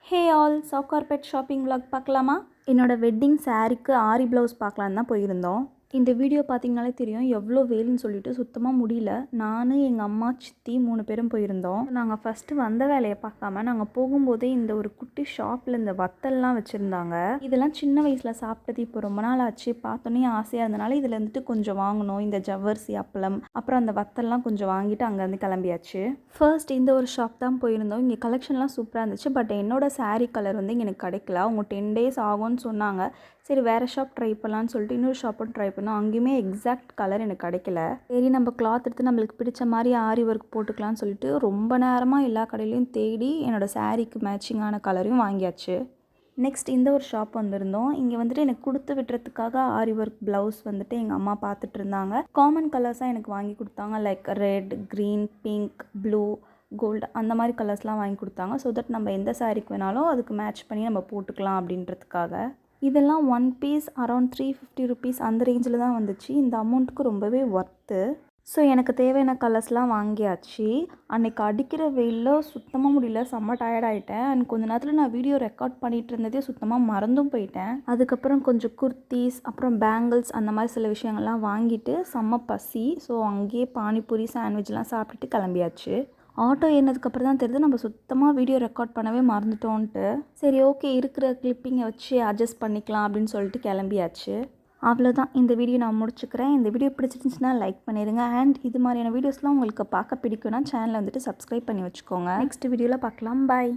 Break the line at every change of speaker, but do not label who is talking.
ஹே all Sowcarpet shopping vlog பார்க்கலாமா? என்னோடய wedding சாரீக்கு ஆரி ப்ளவுஸ் பார்க்கலான்னு தான் போயிருந்தோம். இந்த வீடியோ பார்த்தீங்கனாலே தெரியும் எவ்வளோ வெயில்னு சொல்லிட்டு சுத்தமாக முடியல. நான் எங்கள் அம்மா சித்தி 3 பேரும் போயிருந்தோம். நாங்கள் ஃபஸ்ட்டு வந்த வேலையை பார்க்காம நாங்கள் போகும்போதே இந்த ஒரு குட்டி ஷாப்பில் இந்த வத்தல்லாம் வச்சுருந்தாங்க. இதெல்லாம் சின்ன வயசில் சாப்பிட்டது இப்போ ரொம்ப நாள் ஆச்சு. பார்த்தோன்னே ஆசையாக இருந்தனால இதில் இருந்துட்டு கொஞ்சம் வாங்கணும். இந்த ஜவ்வரிசி அப்பளம் அப்புறம் அந்த வத்தல்லாம் கொஞ்சம் வாங்கிட்டு அங்கேருந்து கிளம்பியாச்சு. ஃபர்ஸ்ட் இந்த ஒரு ஷாப் தான் போயிருந்தோம். இங்கே கலெக்ஷன்லாம் சூப்பராக இருந்துச்சு. பட் என்னோடய சாரீ கலர் வந்து இங்கே எனக்கு கிடைக்கல. அவங்க 10 days ஆகும்னு சொன்னாங்க. சரி வேறு ஷாப் ட்ரை பண்ணலான்னு சொல்லிட்டு இன்னொரு ஷாப்பும் ட்ரை பண்ணோம். அங்கேயுமே எக்ஸாக்ட் கலர் எனக்கு கிடைக்கல. சரி நம்ம கிளாத் எடுத்து நம்மளுக்கு பிடிச்ச மாதிரி ஆரி ஒர்க் போட்டுக்கலான்னு சொல்லிட்டு ரொம்ப நேரமாக எல்லா கடையிலையும் தேடி என்னோடய சாரீக்கு மேட்சிங்கான கலரையும் வாங்கியாச்சு. நெக்ஸ்ட் இந்த ஒரு ஷாப் வந்திருந்தோம். இங்கே வந்துட்டு எனக்கு கொடுத்து விட்டுறதுக்காக ஆரி ஒர்க் ப்ளவுஸ் வந்துட்டு எங்கள் அம்மா பார்த்துட்டு இருந்தாங்க. காமன் கலர்ஸாக எனக்கு வாங்கி கொடுத்தாங்க. Like red, green, pink, blue, gold அந்த மாதிரி கலர்ஸ்லாம் வாங்கி கொடுத்தாங்க. ஸோ தட் நம்ம எந்த சாரீக்கு வேணாலும் அதுக்கு மேட்ச் பண்ணி நம்ம போட்டுக்கலாம் அப்படின்றதுக்காக. இதெல்லாம் ஒன் பீஸ் அரௌண்ட் 350 ருபீஸ் அந்த ரேஞ்சில் தான் வந்துச்சு. இந்த அமௌண்ட்டுக்கு ரொம்பவே ஒர்த்து. ஸோ எனக்கு தேவையான கலர்ஸ்லாம் வாங்கியாச்சு. அன்றைக்கி அடிக்கிற வெயிலில் சுத்தமாக முடியல, செம்ம டயர்ட் ஆகிட்டேன். அண்ட் கொஞ்சம் நேரத்தில் நான் வீடியோ ரெக்கார்ட் பண்ணிகிட்டு இருந்ததே சுத்தமாக மறந்தும் போயிட்டேன். அதுக்கப்புறம் கொஞ்சம் குர்த்தீஸ் அப்புறம் பேங்கிள்ஸ் அந்த மாதிரி சில விஷயங்கள்லாம் வாங்கிட்டு செம்ம பசி. ஸோ அங்கேயே பானிபூரி சாண்ட்விச்லாம் சாப்பிட்டுட்டு கிளம்பியாச்சு. ஆட்டோ ஏறினதுக்கப்புறம் தான் தெரியுது நம்ம சுத்தமாக வீடியோ ரெக்கார்ட் பண்ணவே மறந்துட்டோன்ட்டு. சரி ஓகே இருக்கிற கிளிப்பிங்கை வச்சு அட்ஜஸ்ட் பண்ணிக்கலாம் அப்படின்னு சொல்லிட்டு கிளம்பியாச்சு. அவ்வளோதான், இந்த வீடியோ நான் முடிச்சுக்கிறேன். இந்த வீடியோ பிடிச்சிருந்துச்சுன்னா லைக் பண்ணிடுங்க. அண்ட் இது மாதிரியான வீடியோஸ்லாம் உங்களுக்கு பார்க்க பிடிக்கும்னா சேனலை வந்துட்டு சப்ஸ்கிரைப் பண்ணி வச்சுக்கோங்க. நெக்ஸ்ட் வீடியோவில் பார்க்கலாம். பாய்.